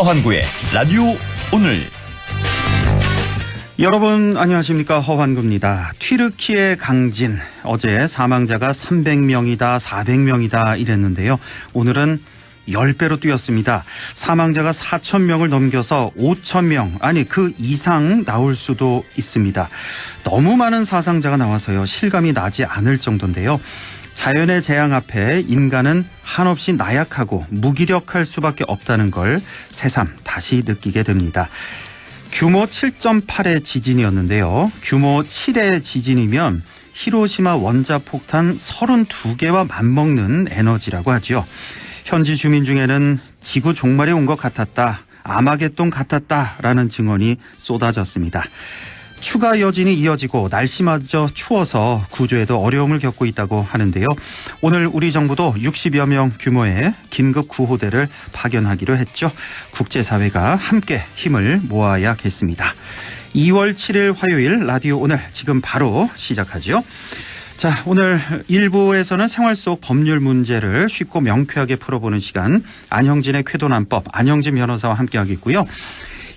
허환구의 라디오 오늘. 여러분 안녕하십니까, 허환구입니다. 튀르키예 강진, 어제 사망자가 300명이다 400명이다 이랬는데요. 오늘은 10배로 뛰었습니다. 사망자가 4,000명을 넘겨서 5,000명, 아니 그 이상 나올 수도 있습니다. 너무 많은 사상자가 나와서요, 실감이 나지 않을 정도인데요. 자연의 재앙 앞에 인간은 한없이 나약하고 무기력할 수밖에 없다는 걸 새삼 다시 느끼게 됩니다. 규모 7.8의 지진이었는데요. 규모 7의 지진이면 히로시마 원자폭탄 32개와 맞먹는 에너지라고 하죠. 현지 주민 중에는 지구 종말이 온 것 같았다, 아마겟돈 같았다라는 증언이 쏟아졌습니다. 추가 여진이 이어지고 날씨마저 추워서 구조에도 어려움을 겪고 있다고 하는데요. 오늘 우리 정부도 60여 명 규모의 긴급 구호대를 파견하기로 했죠. 국제사회가 함께 힘을 모아야겠습니다. 2월 7일 화요일 라디오 오늘 지금 바로 시작하죠. 자, 오늘 1부에서는 생활 속 법률 문제를 쉽고 명쾌하게 풀어보는 시간, 안형진의 쾌도난법, 안형진 변호사와 함께하겠고요.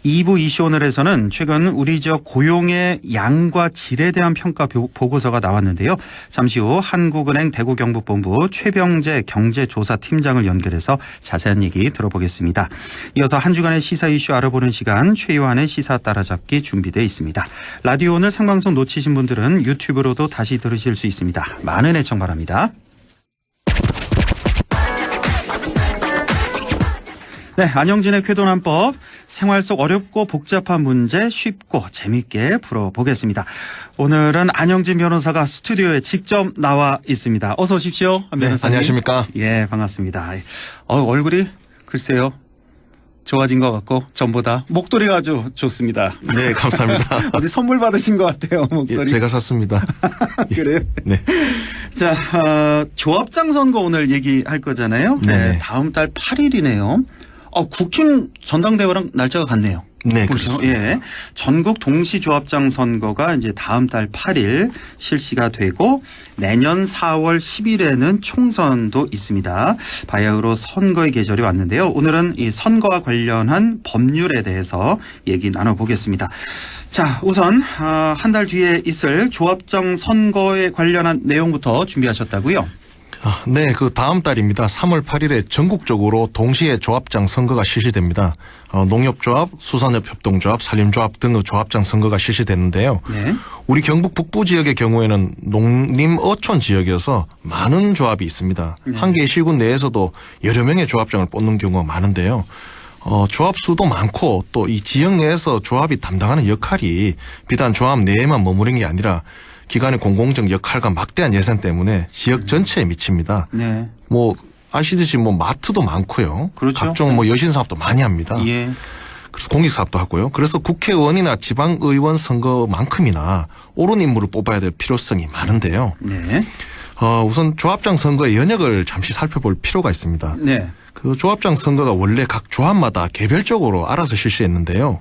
2부 이슈 오늘에서는 최근 우리 지역 고용의 양과 질에 대한 평가 보고서가 나왔는데요. 잠시 후 한국은행 대구경북본부 최병재 경제조사팀장을 연결해서 자세한 얘기 들어보겠습니다. 이어서 한 주간의 시사 이슈 알아보는 시간, 최요한의 시사 따라잡기 준비되어 있습니다. 라디오 오늘 생방송 놓치신 분들은 유튜브로도 다시 들으실 수 있습니다. 많은 애청 바랍니다. 네, 안형진의 쾌도난법, 생활 속 어렵고 복잡한 문제 쉽고 재밌게 풀어보겠습니다. 오늘은 안형진 변호사가 스튜디오에 직접 나와 있습니다. 어서 오십시오, 안 변호사님. 네, 안녕하십니까. 예, 반갑습니다. 얼굴이 글쎄요, 좋아진 것 같고 전보다 목도리가 아주 좋습니다. 네, 감사합니다. 어디 선물 받으신 것 같아요, 목도리. 예, 제가 샀습니다. 그래요? 네. 자, 조합장 선거 오늘 얘기할 거잖아요. 네, 다음 달 8일이네요. 국힘 전당대회랑 날짜가 같네요. 네, 그렇습니다. 예. 전국 동시조합장 선거가 이제 다음 달 8일 실시가 되고 내년 4월 10일에는 총선도 있습니다. 바야흐로 선거의 계절이 왔는데요. 오늘은 이 선거와 관련한 법률에 대해서 얘기 나눠보겠습니다. 자, 우선 한 달 뒤에 있을 조합장 선거에 관련한 내용부터 준비하셨다고요? 네, 그 다음 달입니다. 3월 8일에 전국적으로 동시에 조합장 선거가 실시됩니다. 농협조합, 수산협협동조합, 산림조합 등의 조합장 선거가 실시되는데요. 네. 우리 경북 북부 지역의 경우에는 농림 어촌 지역이어서 많은 조합이 있습니다. 네. 한 개의 시군 내에서도 여러 명의 조합장을 뽑는 경우가 많은데요. 조합 수도 많고 또 이 지역 내에서 조합이 담당하는 역할이 비단 조합 내에만 머무른 게 아니라 기관의 공공적 역할과 막대한 예산 때문에 지역 전체에 미칩니다. 네. 아시듯이 마트도 많고요. 그렇죠. 각종 여신 사업도 많이 합니다. 예. 그래서 공익 사업도 하고요. 그래서 국회의원이나 지방의원 선거만큼이나 옳은 인물을 뽑아야 될 필요성이 많은데요. 네. 우선 조합장 선거의 연역을 잠시 살펴볼 필요가 있습니다. 네. 그 조합장 선거가 원래 각 조합마다 개별적으로 알아서 실시했는데요.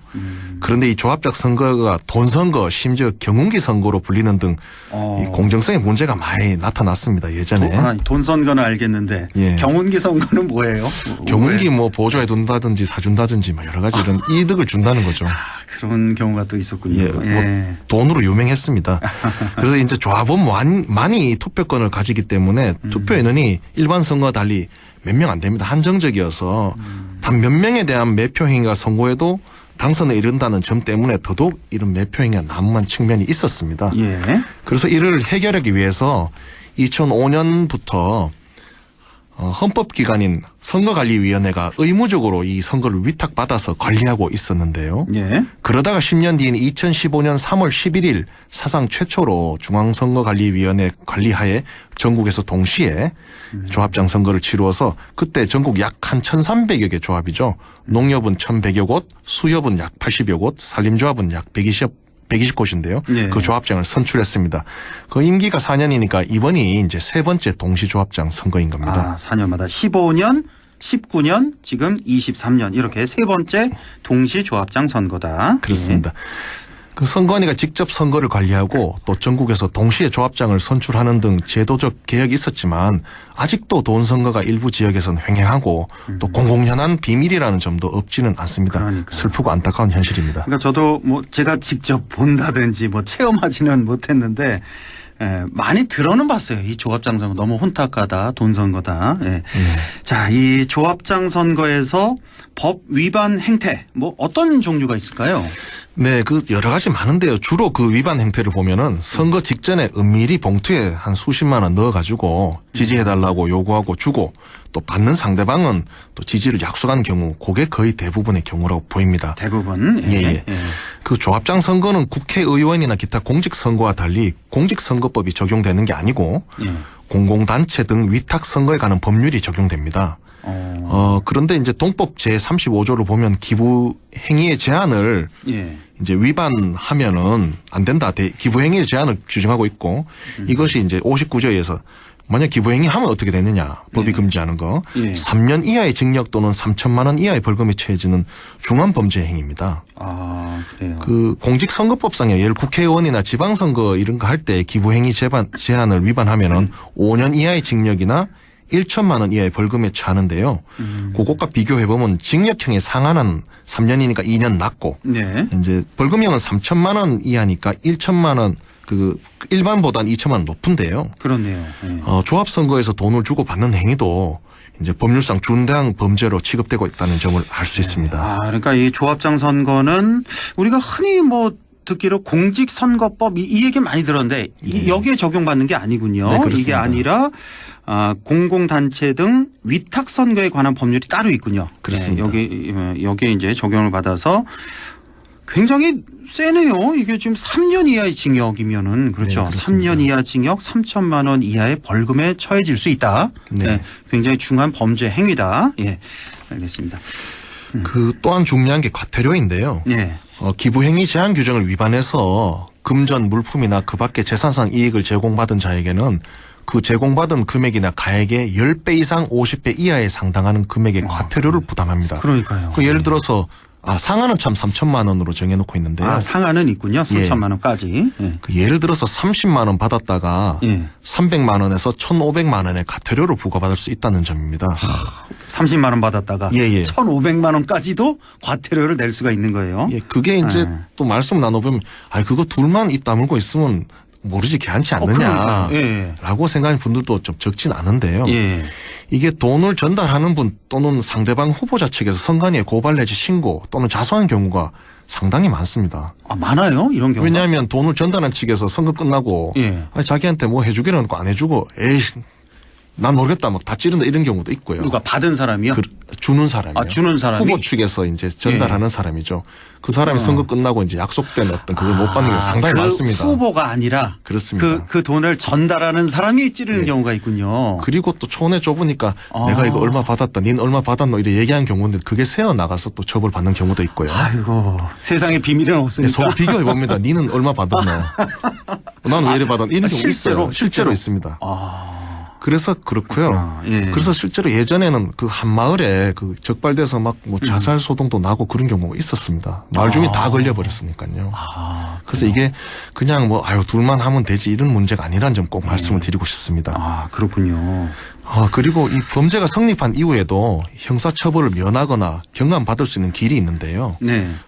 그런데 이 조합장 선거가 돈 선거, 심지어 경운기 선거로 불리는 등 이 공정성의 문제가 많이 나타났습니다. 예전에. 돈 선거는 알겠는데 예. 경운기 선거는 뭐예요? 경운기 보조해 둔다든지 사준다든지 여러 가지 이런 이득을 준다는 거죠. 그런 경우가 또 있었군요. 예. 돈으로 유명했습니다. 그래서 이제 조합원 많이 투표권을 가지기 때문에 투표 인원이 일반 선거와 달리 몇 명 안 됩니다. 한정적이어서 단 몇 명에 대한 매표 행위가 선고에도 당선에 이른다는 점 때문에 더더욱 이런 매표 행위가 난무한 측면이 있었습니다. 예. 그래서 이를 해결하기 위해서 2005년부터 헌법기관인 선거관리위원회가 의무적으로 이 선거를 위탁받아서 관리하고 있었는데요. 예. 그러다가 10년 뒤인 2015년 3월 11일 사상 최초로 중앙선거관리위원회 관리하에 전국에서 동시에 조합장 선거를 치루어서 그때 전국 약 한 1,300여 개 조합이죠. 농협은 1,100여 곳, 수협은 약 80여 곳, 산림조합은 약 120곳인데요. 예. 그 조합장을 선출했습니다. 그 임기가 4년이니까 이번이 이제 세 번째 동시조합장 선거인 겁니다. 4년마다 15년, 19년, 지금 23년 이렇게 세 번째 동시조합장 선거다. 그렇습니다. 그 선관위가 직접 선거를 관리하고 또 전국에서 동시에 조합장을 선출하는 등 제도적 개혁이 있었지만 아직도 돈 선거가 일부 지역에서는 횡행하고 또 공공연한 비밀이라는 점도 없지는 않습니다. 그러니까요. 슬프고 안타까운 현실입니다. 그러니까 저도 뭐 제가 직접 본다든지 뭐 체험하지는 못했는데 많이 들어는 봤어요. 이 조합장 선거 너무 혼탁하다, 돈 선거다. 예. 자, 이 조합장 선거에서 법 위반 행태 뭐 어떤 종류가 있을까요? 네, 그 여러 가지 많은데요. 주로 그 위반 행태를 보면은 선거 직전에 은밀히 봉투에 한 수십만 원 넣어가지고 지지해달라고 요구하고 주고 또 받는 상대방은 또 지지를 약속한 경우 그게 거의 대부분의 경우라고 보입니다. 대부분. 예. 그 조합장 선거는 국회의원이나 기타 공직선거와 달리 공직선거법이 적용되는 게 아니고 공공단체 등 위탁선거에 관한 법률이 적용됩니다. 그런데 이제 동법 제35조를 보면 기부 행위의 제한을 이제 위반하면은 안 된다. 기부 행위의 제한을 규정하고 있고 이것이 이제 59조에서 만약 기부 행위 하면 어떻게 되느냐. 법이 금지하는 거. 3년 이하의 징역 또는 3천만 원 이하의 벌금에 처해지는 중한 범죄 행위입니다. 아, 그래요. 그 공직선거법상에 예를 국회의원이나 지방선거 이런 거 할 때 기부 행위 제한을 위반하면은 5년 이하의 징역이나 1천만 원 이하의 벌금에 처하는데요. 그것과 비교해보면 징역형의 상한은 3년이니까 2년 낮고 이제 벌금형은 3천만 원 이하니까 1천만 원 그 일반보다는 2천만 원 높은데요. 그렇네요. 조합선거에서 돈을 주고 받는 행위도 이제 법률상 중대한 범죄로 취급되고 있다는 점을 알 수 있습니다. 아, 그러니까 이 조합장 선거는 우리가 흔히 뭐 듣기로 공직선거법 이 얘기 많이 들었는데 여기에 적용받는 게 아니군요. 네, 그렇습니다. 이게 아니라 공공단체 등 위탁선거에 관한 법률이 따로 있군요. 그렇습니다. 여기에 이제 적용을 받아서 굉장히 세네요. 이게 지금 3년 이하의 징역이면은 그렇죠. 네, 그렇습니다. 3년 이하 징역 3천만 원 이하의 벌금에 처해질 수 있다. 네. 굉장히 중한 범죄 행위다. 예, 알겠습니다. 그 또한 중요한 게 과태료인데요. 네. 기부행위 제한 규정을 위반해서 금전 물품이나 그 밖의 재산상 이익을 제공받은 자에게는 그 제공받은 금액이나 가액의 10배 이상 50배 이하에 상당하는 금액의 과태료를 부담합니다. 그러니까요. 그 예를 들어서 상한은 참 3천만 원으로 정해놓고 있는데요. 상한은 있군요. 3천만 원까지. 그 예를 들어서 30만 원 받았다가 300만 원에서 1,500만 원의 과태료를 부과받을 수 있다는 점입니다. 30만 원 받았다가 1,500만 원까지도 과태료를 낼 수가 있는 거예요. 그게 이제 또 말씀 나눠보면 그거 둘만 입 다물고 있으면 모르지 괜찮지 않느냐라고 생각하는 분들도 좀 적진 않은데요. 이게 돈을 전달하는 분 또는 상대방 후보자 측에서 선관위에 고발 내지 신고 또는 자수하는 경우가 상당히 많습니다. 많아요? 이런 경우가? 왜냐하면 돈을 전달한 측에서 선거 끝나고 자기한테 뭐 해주기로 해놓고 안 해주고 에이 난 모르겠다 막 다 찌른다 이런 경우도 있고요. 누가 받은 사람이요? 주는 사람이요. 주는 사람이? 후보 측에서 이제 전달하는 사람이죠. 그 사람이 선거 끝나고 이제 약속된 어떤 그걸 못 받는 경우가 상당히 많습니다. 후보가 아니라 그렇습니다. 그 돈을 전달하는 사람이 찌르는 경우가 있군요. 그리고 또 촌에 좁으니까 내가 이거 얼마 받았다, 닌 얼마 받았노 이래 얘기한 경우인데 그게 새어 나가서 또 처벌 받는 경우도 있고요. 아이고 세상에 비밀은 없으니까. 서로 비교해 봅니다. 니는 얼마 받았노? 나는 왜 이래 받았노? 이런 경우 있어요. 실제로 있습니다. 그래서 그렇고요. 그래서 실제로 예전에는 그 한 마을에 그 적발돼서 막 뭐 자살 소동도 나고 그런 경우가 있었습니다. 마을 중에 다 걸려버렸으니까요. 그래서 이게 그냥 뭐 둘만 하면 되지 이런 문제가 아니라는 점 꼭 말씀을 드리고 싶습니다. 그렇군요. 그리고 이 범죄가 성립한 이후에도 형사처벌을 면하거나 경감받을 수 있는 길이 있는데요.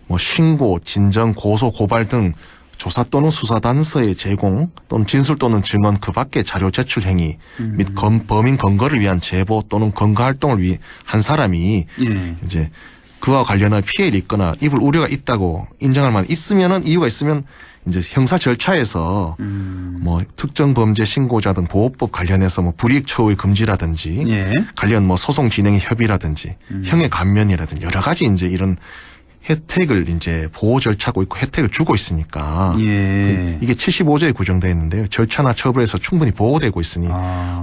뭐 신고, 진정, 고소, 고발 등 조사 또는 수사 단서의 제공 또는 진술 또는 증언 그 밖의 자료 제출 행위 및 범인 검거를 위한 제보 또는 검거 활동을 위해 한 사람이 이제 그와 관련한 피해를 입거나 입을 우려가 있다고 인정할 만 있으면은 이유가 있으면 이제 형사 절차에서 뭐 특정 범죄 신고자 등 보호법 관련해서 뭐 불이익 처우의 금지라든지 관련 뭐 소송 진행의 협의라든지 형의 감면이라든지 여러 가지 이제 이런 혜택을 이제 보호 절차고 있고 혜택을 주고 있으니까 이게 75조에 구정되어 있는데요. 절차나 처벌에서 충분히 보호되고 있으니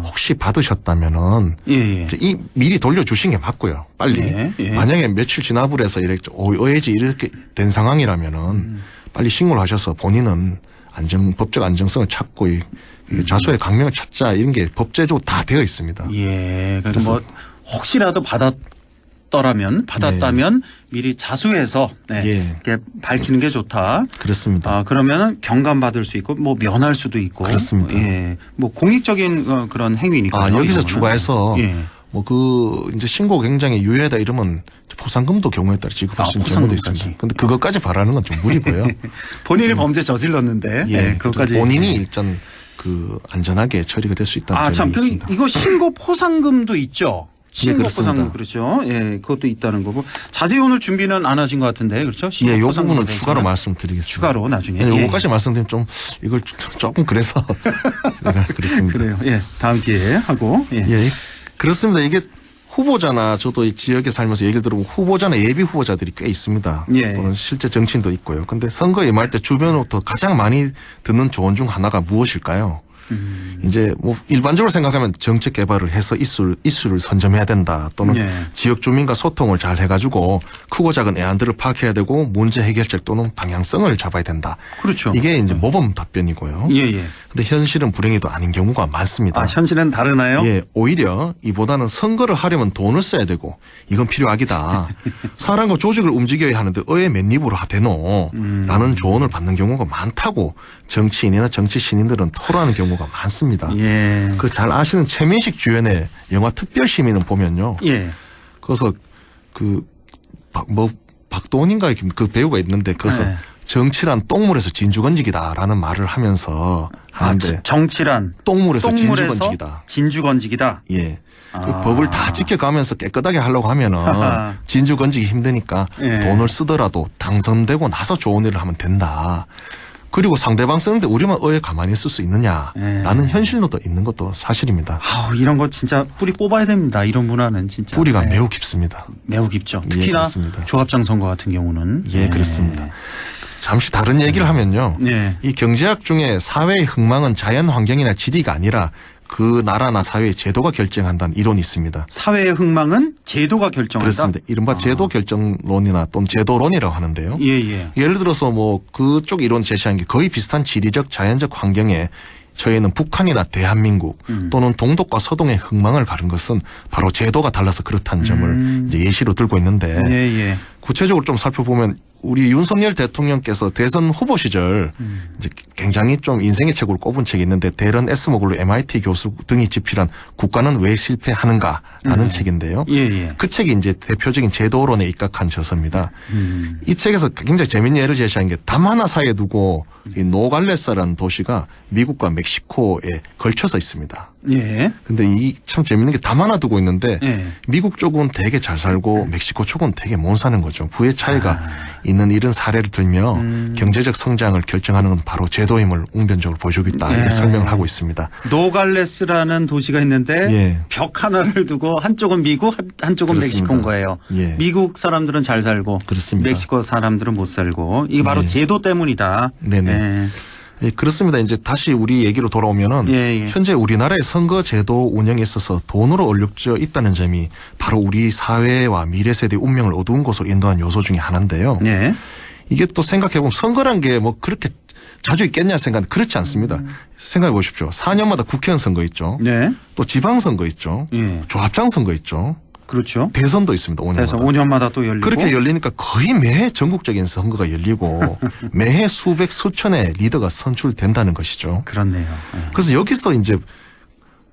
혹시 받으셨다면은 이제 이 미리 돌려주신 게 맞고요. 빨리 만약에 며칠 지나버려서 이렇게 의해지 이렇게 된 상황이라면은 빨리 신고를 하셔서 본인은 법적 안정성을 찾고 자수의 강명을 찾자 이런 게 법제적으로 다 되어 있습니다. 그래서 뭐 혹시라도 받았다면 미리 자수해서 이렇게 밝히는 게 좋다. 그렇습니다. 그러면 경감받을 수 있고 뭐 면할 수도 있고. 그렇습니다. 뭐 공익적인 그런 행위니까. 여기서 추가해서 이제 신고 굉장히 유효하다 이러면 포상금도 경우에 따라 지급할 수 있는 경우도 있습니다. 근데 그것까지 바라는 건 좀 무리고요. 본인이 범죄 저질렀는데 그것까지 본인이 일단 안전하게 처리가 될 수 있다는 점이 있습니다. 이거 신고 포상금도 있죠. 신고 그렇습니다. 포상금 그렇죠. 그것도 있다는 거고. 자세히 오늘 준비는 안 하신 것 같은데 그렇죠? 이 부분은 추가로 말씀드리겠습니다. 추가로 나중에. 요거까지 말씀드리면 좀 이걸 조금 그래서 그렇습니다. 그래요. 다음 기회에 하고. 그렇습니다. 이게 후보자나 저도 이 지역에 살면서 얘기를 들어보면 후보자나 예비 후보자들이 꽤 있습니다. 또는 실제 정치인도 있고요. 근데 선거에 임할 때 주변으로부터 가장 많이 듣는 조언 중 하나가 무엇일까요? 이제 뭐 일반적으로 생각하면 정책 개발을 해서 이슈를 선점해야 된다. 또는 지역 주민과 소통을 잘 해가지고 크고 작은 애안들을 파악해야 되고 문제 해결책 또는 방향성을 잡아야 된다. 그렇죠. 이게 이제 모범 답변이고요. 근데 현실은 불행히도 아닌 경우가 많습니다. 현실은 다르나요? 오히려 이보다는 선거를 하려면 돈을 써야 되고 이건 필요하기다. 사람과 조직을 움직여야 하는데 왜 맨입으로 하대노? 라는 조언을 받는 경우가 많다고 정치인이나 정치 신인들은 토로하는 경우가 많습니다. 그 잘 아시는 최민식 주연의 영화 특별시민은 보면요. 그래서 박도원인가 그 배우가 있는데 그래서 정치란 똥물에서 진주 건지기다라는 말을 하면서 하는데 정치란 똥물에서 진주 건지기다. 진주 건지기다. 그 법을 다 지켜가면서 깨끗하게 하려고 하면은 진주 건지기 힘드니까 돈을 쓰더라도 당선되고 나서 좋은 일을 하면 된다. 그리고 상대방 쓰는데 우리만 가만히 있을 수 있느냐라는 현실로도 있는 것도 사실입니다. 이런 거 진짜 뿌리 뽑아야 됩니다. 이런 문화는 진짜. 뿌리가 매우 깊습니다. 매우 깊죠. 특히나 조합장 선거 같은 경우는. 그렇습니다. 잠시 다른 얘기를 하면요. 이 경제학 중에 사회의 흥망은 자연 환경이나 지리가 아니라 그 나라나 사회의 제도가 결정한다는 이론이 있습니다. 사회의 흥망은 제도가 결정한다? 그렇습니다. 이른바 제도 결정론이나 또는 제도론이라고 하는데요. 예를 들어서 뭐 그쪽 이론 제시한 게 거의 비슷한 지리적 자연적 환경에 저희는 북한이나 대한민국 또는 동독과 서동의 흥망을 가른 것은 바로 제도가 달라서 그렇다는 점을 이제 예시로 들고 있는데 구체적으로 좀 살펴보면 우리 윤석열 대통령께서 대선 후보 시절 이제 굉장히 좀 인생의 책으로 꼽은 책이 있는데 데런 에스모글루 MIT 교수 등이 집필한 국가는 왜 실패하는가라는 책인데요. 그 책이 이제 대표적인 제도론에 입각한 저서입니다. 이 책에서 굉장히 재미있는 예를 제시한 게 담 하나 사이에 두고 이 노갈레스라는 도시가 미국과 멕시코에 걸쳐서 있습니다. 근데 이 참 재밌는 게 담 하나 두고 있는데 미국 쪽은 되게 잘 살고 멕시코 쪽은 되게 못 사는 거죠. 부의 차이가 있는 이런 사례를 들며 경제적 성장을 결정하는 건 바로 제도임을 웅변적으로 보여주고 있다. 이렇게 설명을 하고 있습니다. 노갈레스라는 도시가 있는데 벽 하나를 두고 한쪽은 미국 한쪽은 멕시코인 거예요. 미국 사람들은 잘 살고 멕시코 사람들은 못 살고 이게 바로 제도 때문이다. 그렇습니다. 이제 다시 우리 얘기로 돌아오면은 현재 우리나라의 선거 제도 운영에 있어서 돈으로 얼룩져 있다는 점이 바로 우리 사회와 미래 세대의 운명을 어두운 곳으로 인도한 요소 중에 하나인데요. 이게 또 생각해보면 선거란 게 뭐 그렇게 자주 있겠냐 생각은 그렇지 않습니다. 생각해 보십시오. 4년마다 국회의원 선거 있죠. 또 지방선거 있죠. 조합장 선거 있죠. 그렇죠. 대선도 있습니다. 5년마다. 대선 5년마다 또 열리고. 그렇게 열리니까 거의 매해 전국적인 선거가 열리고 매해 수백 수천의 리더가 선출된다는 것이죠. 그렇네요. 그래서 여기서 이제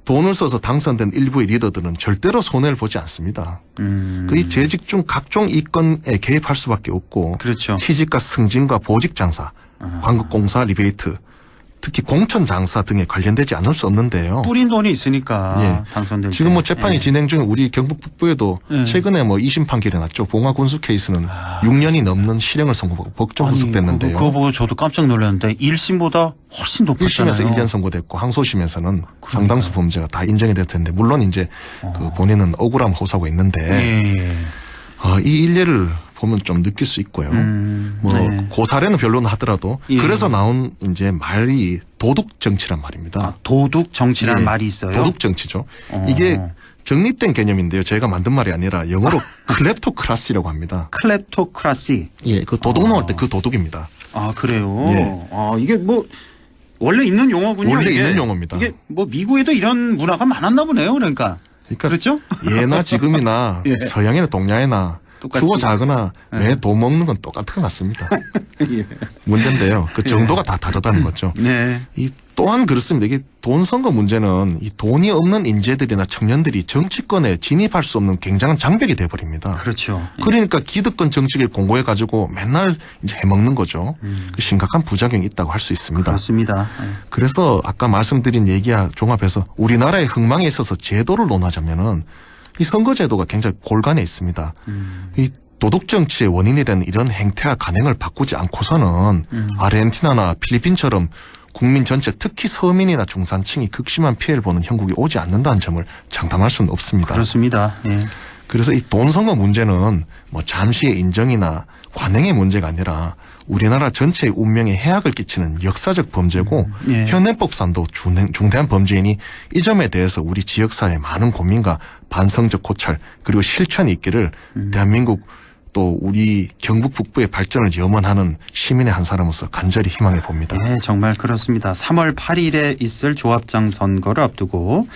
돈을 써서 당선된 일부의 리더들은 절대로 손해를 보지 않습니다. 그 재직 중 각종 이권에 개입할 수밖에 없고 취직과 승진과 보직 장사, 광급공사 리베이트 특히 공천 장사 등에 관련되지 않을 수 없는데요. 뿌린 돈이 있으니까 당선될 때. 지금 뭐 재판이 진행 중인 우리 경북 북부에도 최근에 뭐 2심 판결이 났죠. 봉화 군수 케이스는 6년이 넘는 실형을 선고받고 법정 구속됐는데요. 그거 보고 저도 깜짝 놀랐는데 1심보다 훨씬 높았잖아요. 1심에서 1년 선고됐고 항소심에서는 상당수 범죄가 다 인정이 될 텐데 물론 이제 그 본인은 억울함 호소하고 있는데 이 일례를 보면 좀 느낄 수 있고요. 뭐 고사례는 별로는 하더라도 그래서 나온 이제 말이 도둑 정치란 말입니다. 도둑 정치란 말이 있어요. 도둑 정치죠. 이게 정립된 개념인데요. 제가 만든 말이 아니라 영어로 클랩토크라시라고 합니다. 클랩토크라시. 그 도둑 넣을 때 그 도둑입니다. 그래요. 이게 뭐 원래 있는 용어군요. 원래 있는 용어입니다. 이게 뭐 미국에도 이런 문화가 많았나 보네요. 그러니까. 그러니까 그렇죠? 예나 지금이나 예. 서양이나 동양이나 똑같이. 크고 작거나 매 돈 먹는 건 똑같은 것 같습니다. 예. 문제인데요. 그 정도가 다 다르다는 거죠. 네. 이 또한 그렇습니다. 이게 돈 선거 문제는 이 돈이 없는 인재들이나 청년들이 정치권에 진입할 수 없는 굉장한 장벽이 돼버립니다. 그렇죠. 그러니까 기득권 정치를 공고해 가지고 맨날 이제 해먹는 거죠. 그 심각한 부작용이 있다고 할 수 있습니다. 그렇습니다. 그래서 아까 말씀드린 얘기와 종합해서 우리나라의 흥망에 있어서 제도를 논하자면은 이 선거제도가 굉장히 골간에 있습니다. 이 도덕 정치의 원인이 되는 이런 행태와 간행을 바꾸지 않고서는 아르헨티나나 필리핀처럼 국민 전체 특히 서민이나 중산층이 극심한 피해를 보는 형국이 오지 않는다는 점을 장담할 수는 없습니다. 그렇습니다. 예. 그래서 이 돈 선거 문제는 뭐 잠시의 인정이나 관행의 문제가 아니라 우리나라 전체의 운명에 해악을 끼치는 역사적 범죄고 예. 현행법상도 중대한 범죄이니 이 점에 대해서 우리 지역사회의 많은 고민과 반성적 고찰 그리고 실천이 있기를 대한민국 또 우리 경북 북부의 발전을 염원하는 시민의 한 사람으로서 간절히 희망해 봅니다. 네, 정말 그렇습니다. 3월 8일에 있을 조합장 선거를 앞두고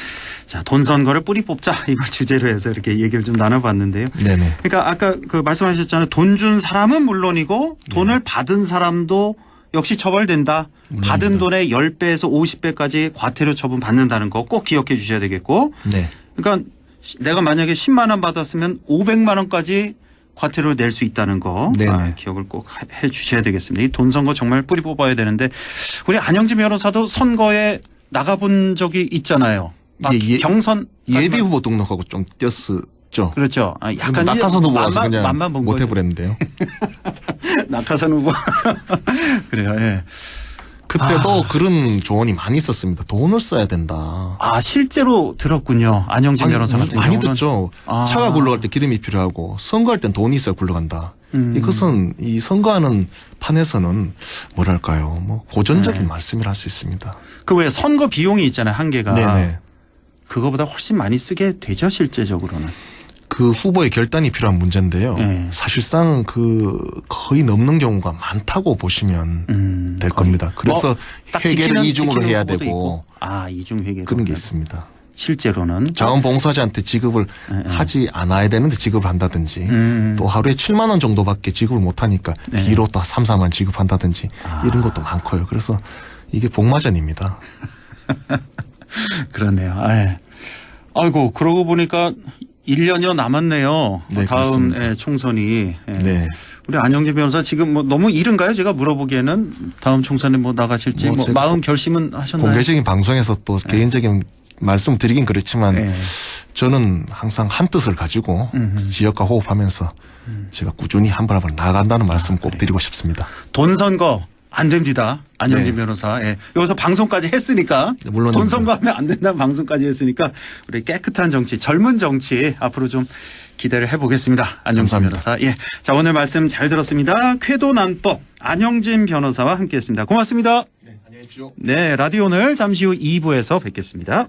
자, 돈 선거를 뿌리 뽑자 이걸 주제로 해서 이렇게 얘기를 좀 나눠봤는데요. 네네. 그러니까 아까 그 말씀하셨잖아요. 돈 준 사람은 물론이고 돈을 받은 사람도 역시 처벌된다. 받은 돈의 10배에서 50배까지 과태료 처분 받는다는 거 꼭 기억해 주셔야 되겠고. 네. 그러니까 내가 만약에 10만 원 받았으면 500만 원까지 과태료를 낼 수 있다는 거 기억을 꼭 해 주셔야 되겠습니다. 이 돈 선거 정말 뿌리 뽑아야 되는데 우리 안영진 변호사도 선거에 나가본 적이 있잖아요. 막 경선 예비 후보 등록하고 좀 뛰었었죠. 그렇죠. 약간 낙하산 후보라서 그냥 맘만 본 못 거죠. 해버렸는데요. 낙하산 후보. 그래요. 예. 그때도 그런 조언이 많이 있었습니다. 돈을 써야 된다. 아 실제로 들었군요. 안영진 변호사 같은 많이 경우는. 듣죠. 차가 굴러갈 때 기름이 필요하고 선거할 땐 돈이 있어야 굴러간다. 이것은 이 선거하는 판에서는 뭐랄까요. 뭐 고전적인 말씀이라 할 수 있습니다. 그 왜 선거 비용이 있잖아요. 한계가. 네네. 그거보다 훨씬 많이 쓰게 되죠. 실제적으로는. 그 후보의 결단이 필요한 문제인데요. 네. 사실상 그 거의 넘는 경우가 많다고 보시면 될 겁니다. 그래서 딱 회계를 지키는 이중으로 해야 후보도 되고 있고. 이중 회계 그런 게 있습니다. 실제로는 자원봉사자한테 지급을 하지 않아야 되는데 지급을 한다든지 또 하루에 7만 원 정도밖에 지급을 못하니까 비로 또 3, 4만 지급한다든지 이런 것도 많고요. 그래서 이게 복마전입니다. 그렇네요. 예. 아이고 그러고 보니까 1년여 남았네요. 네, 다음 그렇습니다. 총선이. 예. 네. 우리 안영진 변호사 지금 뭐 너무 이른가요? 제가 물어보기에는 다음 총선에 뭐 나가실지 뭐 마음 결심은 하셨나요? 공개적인 방송에서 또 개인적인 말씀을 드리긴 그렇지만 네. 저는 항상 한 뜻을 가지고 지역과 호흡하면서 제가 꾸준히 한 발 한 발 나아간다는 말씀 꼭 드리고 싶습니다. 돈 선거 안 됩니다. 안영진 네. 변호사. 예. 여기서 방송까지 했으니까. 네, 물론입니다. 돈 선거하면 안 된다는 방송까지 했으니까 우리 깨끗한 정치, 젊은 정치 앞으로 좀 기대를 해보겠습니다. 안영진 감사합니다. 변호사. 예. 자, 오늘 말씀 잘 들었습니다. 쾌도난법 안영진 변호사와 함께했습니다. 고맙습니다. 네, 안녕히 계십시오. 네, 라디오 오늘 잠시 후 2부에서 뵙겠습니다.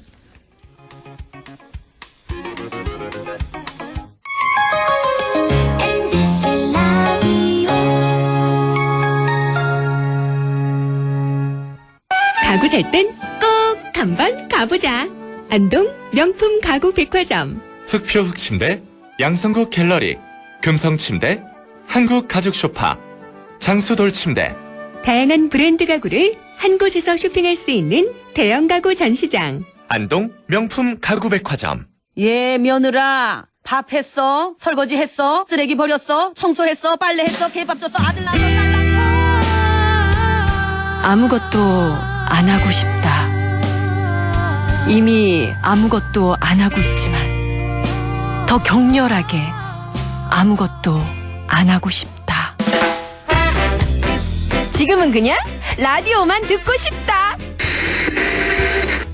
가구 살 땐 꼭 한번 가보자. 안동 명품 가구 백화점. 흑표 흑침대, 양성국 갤러리, 금성침대, 한국 가죽 소파, 장수돌 침대. 다양한 브랜드 가구를 한 곳에서 쇼핑할 수 있는 대형 가구 전시장. 안동 명품 가구 백화점. 예, 며느라. 밥 했어? 설거지 했어? 쓰레기 버렸어? 청소했어? 빨래했어? 개밥 줬어? 아들 낳았어? 딸 낳았어? 아무것도 안 하고 싶다. 이미 아무것도 안 하고 있지만 더 격렬하게 아무것도 안 하고 싶다. 지금은 그냥 라디오만 듣고 싶다.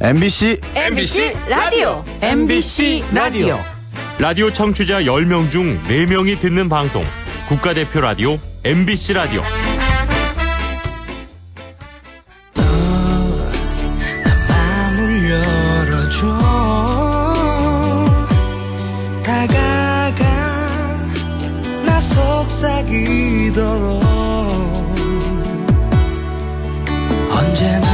MBC 라디오. MBC 라디오. 라디오 청취자 10명 중 4명이 듣는 방송. 국가대표 라디오 MBC 라디오. 마음을 열어줘. 다가가 나 속삭이도록. 언제나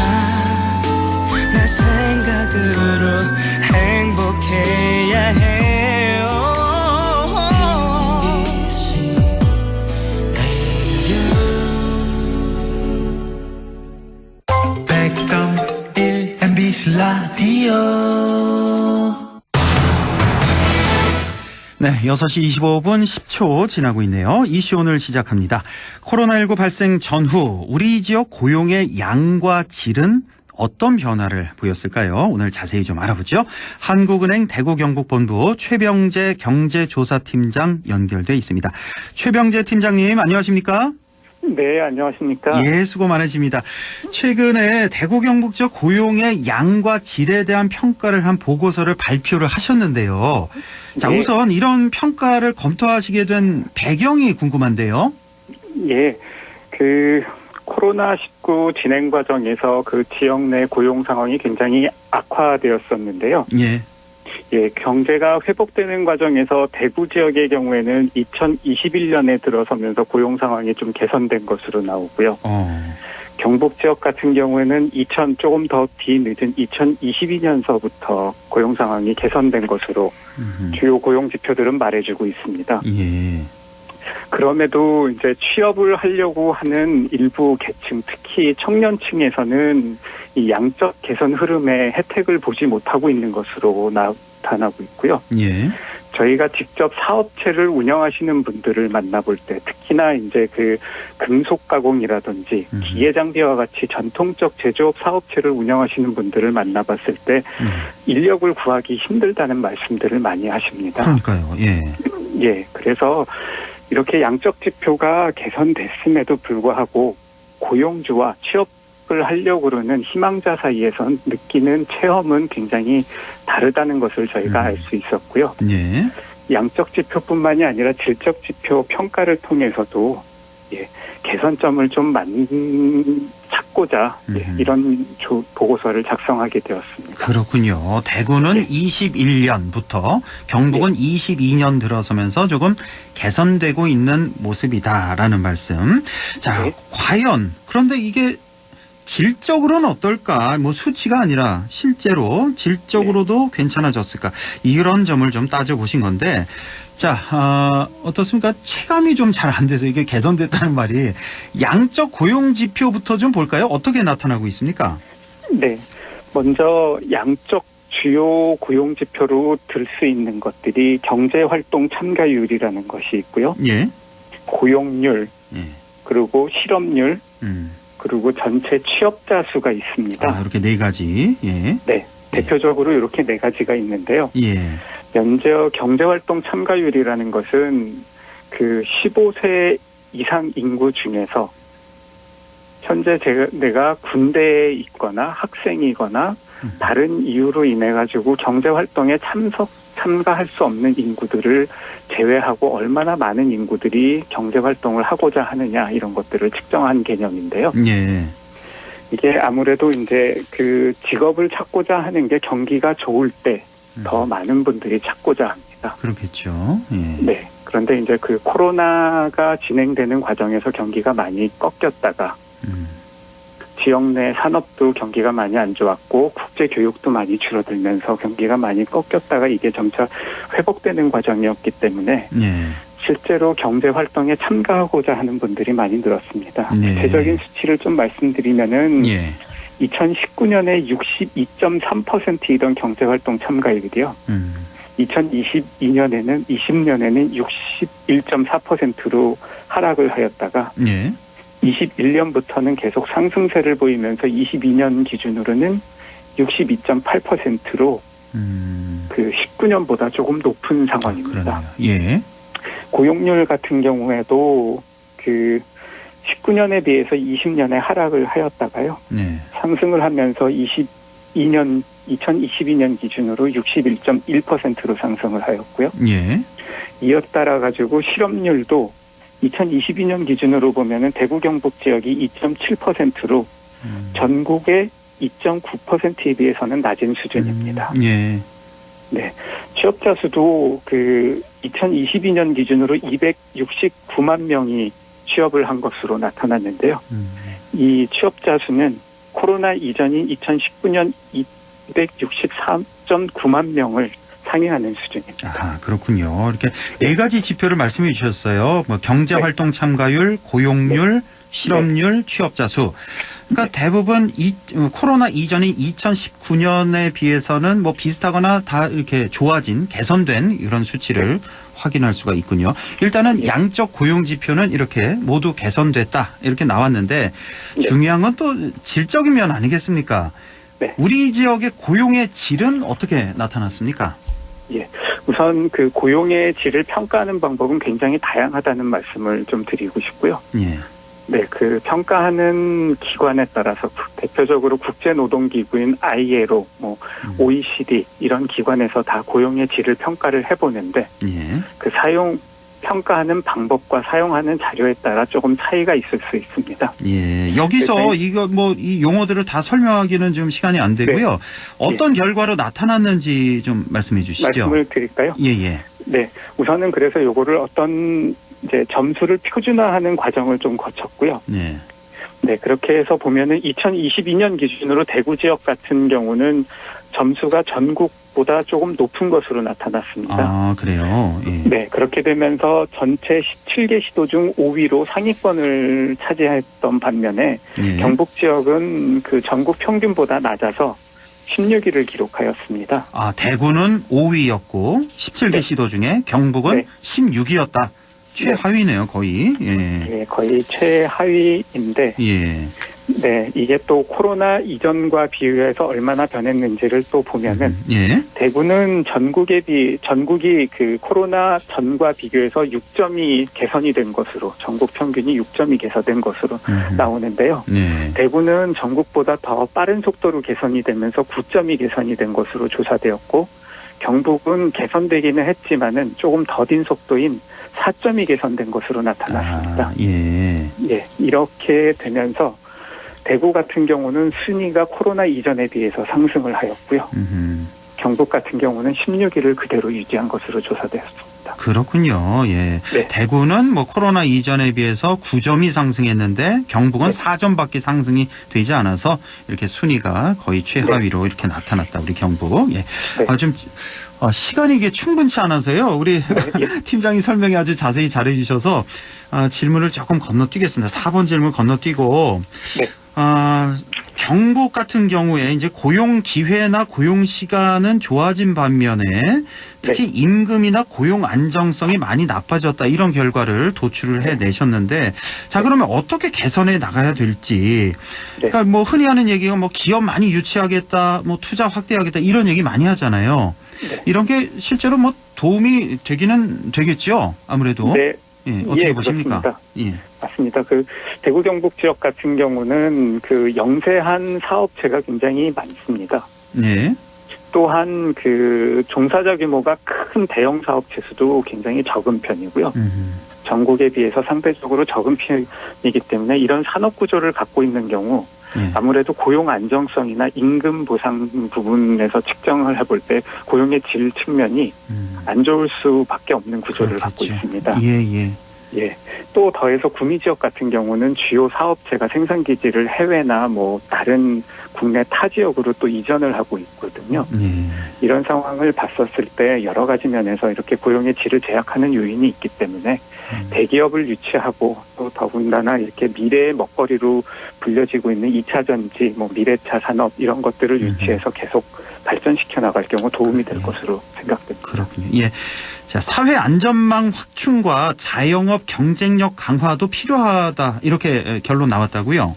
내 생각으로 행복해야 해요. MBC 라디오. 네, 6시 25분 10초 지나고 있네요. 이슈 오늘 시작합니다. 코로나19 발생 전후 우리 지역 고용의 양과 질은 어떤 변화를 보였을까요? 오늘 자세히 좀 알아보죠. 한국은행 대구경북본부 최병재 경제조사팀장 연결돼 있습니다. 최병재 팀장님 안녕하십니까? 네, 안녕하십니까? 예, 수고 많으십니다. 최근에 대구 경북 지역 고용의 양과 질에 대한 평가를 한 보고서를 발표를 하셨는데요. 자, 네. 우선 이런 평가를 검토하시게 된 배경이 궁금한데요. 예, 코로나19 진행 과정에서 그 지역 내 고용 상황이 굉장히 악화되었었는데요. 예. 예, 경제가 회복되는 과정에서 대구 지역의 경우에는 2021년에 들어서면서 고용 상황이 좀 개선된 것으로 나오고요. 경북 지역 같은 경우에는 조금 더 뒤늦은 2022년서부터 고용 상황이 개선된 것으로 주요 고용 지표들은 말해주고 있습니다. 예. 그럼에도 이제 취업을 하려고 하는 일부 계층, 특히 청년층에서는 이 양적 개선 흐름의 혜택을 보지 못하고 있는 것으로 나타나고 있고요. 예. 저희가 직접 사업체를 운영하시는 분들을 만나볼 때 특히나 이제 그 금속 가공이라든지 기계 장비와 같이 전통적 제조업 사업체를 운영하시는 분들을 만나봤을 때 인력을 구하기 힘들다는 말씀들을 많이 하십니다. 그러니까요. 예. 예. 그래서 이렇게 양적 지표가 개선됐음에도 불구하고 고용주와 취업을 하려고 그러는 희망자 사이에선 느끼는 체험은 굉장히 다르다는 것을 저희가 알 수 있었고요. 예. 양적 지표뿐만이 아니라 질적 지표 평가를 통해서도 개선점을 좀 찾고자 이런 보고서를 작성하게 되었습니다. 그렇군요. 대구는 21년부터 경북은 22년 들어서면서 조금 개선되고 있는 모습이다라는 말씀. 자, 과연 그런데 이게 질적으로는 어떨까? 뭐 수치가 아니라 실제로 질적으로도 괜찮아졌을까? 이런 점을 좀 따져보신 건데, 자, 어떻습니까? 체감이 좀 잘 안 돼서 이게 개선됐다는 말이 양적 고용 지표부터 좀 볼까요? 어떻게 나타나고 있습니까? 네. 먼저 양적 주요 고용 지표로 들 수 있는 것들이 경제활동 참가율이라는 것이 있고요. 예. 고용률, 예. 그리고 실업률, 그리고 전체 취업자 수가 있습니다. 이렇게 네 가지. 예. 네. 대표적으로 이렇게 네 가지가 있는데요. 예. 먼저 경제활동 참가율이라는 것은 그 15세 이상 인구 중에서 현재 내가 군대에 있거나 학생이거나 다른 이유로 인해 가지고 경제활동에 참가할 수 없는 인구들을 제외하고 얼마나 많은 인구들이 경제활동을 하고자 하느냐 이런 것들을 측정한 개념인데요. 예. 이게 아무래도 이제 그 직업을 찾고자 하는 게 경기가 좋을 때 더 많은 분들이 찾고자 합니다. 그렇겠죠. 예. 네. 그런데 이제 그 코로나가 진행되는 과정에서 경기가 많이 꺾였다가 지역 내 산업도 경기가 많이 안 좋았고 국제 교육도 많이 줄어들면서 경기가 많이 꺾였다가 이게 점차 회복되는 과정이었기 때문에 실제로 경제 활동에 참가하고자 하는 분들이 많이 늘었습니다. 구체적인 수치를 좀 말씀드리면은 2019년에 62.3%이던 경제 활동 참가율이요. 2020년에는 61.4%로 하락을 하였다가 21년부터는 계속 상승세를 보이면서 22년 기준으로는 62.8%로 그 19년보다 조금 높은 상황입니다. 예. 고용률 같은 경우에도 그 19년에 비해서 20년에 하락을 하였다가요. 상승을 하면서 2022년 기준으로 61.1%로 상승을 하였고요. 이어따라 가지고 실업률도 2022년 기준으로 보면은 대구 경북 지역이 2.7%로 전국의 2.9%에 비해서는 낮은 수준입니다. 네. 취업자 수도 그 2022년 기준으로 269만 명이 취업을 한 것으로 나타났는데요. 이 취업자 수는 코로나 이전인 2019년 263.9만 명을 상회하는 수준입니다. 아, 그렇군요. 이렇게 네 가지 지표를 말씀해 주셨어요. 뭐 경제활동 참가율, 고용률, 실업률, 취업자 수. 그러니까 대부분 코로나 이전인 2019년에 비해서는 뭐 비슷하거나 다 이렇게 좋아진, 개선된 이런 수치를 확인할 수가 있군요. 일단은 양적 고용 지표는 이렇게 모두 개선됐다 이렇게 나왔는데 중요한 건 또 질적인 면 아니겠습니까? 네. 우리 지역의 고용의 질은 어떻게 나타났습니까? 예. 우선 그 고용의 질을 평가하는 방법은 굉장히 다양하다는 말씀을 좀 드리고 싶고요. 예. 네, 그 평가하는 기관에 따라서 대표적으로 국제노동기구인 ILO, 뭐 OECD 이런 기관에서 다 고용의 질을 평가를 해보는데 예. 그 평가하는 방법과 사용하는 자료에 따라 조금 차이가 있을 수 있습니다. 예. 여기서 이거 뭐 이 용어들을 다 설명하기는 좀 시간이 안 되고요. 어떤 결과로 나타났는지 좀 말씀해 주시죠. 말씀을 드릴까요? 예. 네, 우선은 그래서 요거를 어떤 이제 점수를 표준화하는 과정을 좀 거쳤고요. 네. 네, 그렇게 해서 보면은 2022년 기준으로 대구 지역 같은 경우는 점수가 전국보다 조금 높은 것으로 나타났습니다. 아, 그래요? 예. 네, 그렇게 되면서 전체 17개 시도 중 5위로 상위권을 차지했던 반면에 예. 경북 지역은 그 전국 평균보다 낮아서 16위를 기록하였습니다. 아, 대구는 5위였고 17개 시도 중에 경북은 16위였다. 최하위네요, 거의. 예. 네, 거의 최하위인데 예. 네, 이게 또 코로나 이전과 비교해서 얼마나 변했는지를 또 보면은 예. 대구는 전국이 그 코로나 전과 비교해서 6점이 개선이 된 것으로 전국 평균이 6점이 개선된 것으로 나오는데요. 네. 대구는 전국보다 더 빠른 속도로 개선이 되면서 9점이 개선이 된 것으로 조사되었고 경북은 개선되기는 했지만은 조금 더딘 속도인 4점이 개선된 것으로 나타났습니다. 아, 예. 예, 이렇게 되면서 대구 같은 경우는 순위가 코로나 이전에 비해서 상승을 하였고요. 경북 같은 경우는 16위를 그대로 유지한 것으로 조사되었습니다. 그렇군요. 예. 네. 대구는 뭐 코로나 이전에 비해서 9점이 상승했는데 경북은 4점밖에 상승이 되지 않아서 이렇게 순위가 거의 최하위로 이렇게 나타났다. 우리 경북. 예. 시간이 이게 충분치 않아서요. 우리 팀장이 설명이 아주 자세히 잘해 주셔서 질문을 조금 건너뛰겠습니다. 4번 질문 건너뛰고 경북 같은 경우에 이제 고용 기회나 고용 시간은 좋아진 반면에 특히 임금이나 고용 안정성이 많이 나빠졌다 이런 결과를 도출을 해내셨는데 자 그러면 어떻게 개선해 나가야 될지 그러니까 뭐 흔히 하는 얘기가 뭐 기업 많이 유치하겠다 뭐 투자 확대하겠다 이런 얘기 많이 하잖아요. 이런 게 실제로 뭐 도움이 되기는 되겠죠 아무래도. 네. 예, 어떻게 보십니까? 그렇습니다. 예. 맞습니다. 그 대구 경북 지역 같은 경우는 그 영세한 사업체가 굉장히 많습니다. 네. 또한 그 종사자 규모가 큰 대형 사업체 수도 굉장히 적은 편이고요. 전국에 비해서 상대적으로 적은 편이기 때문에 이런 산업 구조를 갖고 있는 경우 아무래도 고용 안정성이나 임금 보상 부분에서 측정을 해볼 때 고용의 질 측면이 안 좋을 수밖에 없는 구조를 갖고 있습니다. 예. 또 더해서 구미 지역 같은 경우는 주요 사업체가 생산 기지를 해외나 뭐 다른 국내 타 지역으로 또 이전을 하고 있거든요. 이런 상황을 봤었을 때 여러 가지 면에서 이렇게 고용의 질을 제약하는 요인이 있기 때문에 대기업을 유치하고 또 더군다나 이렇게 미래의 먹거리로 불려지고 있는 2차 전지, 뭐 미래차 산업 이런 것들을 유치해서 계속 발전시켜 나갈 경우 도움이 될 것으로 생각됩니다. 그렇군요. 예. 자, 사회 안전망 확충과 자영업 경쟁력 강화도 필요하다. 이렇게 결론 나왔다고요?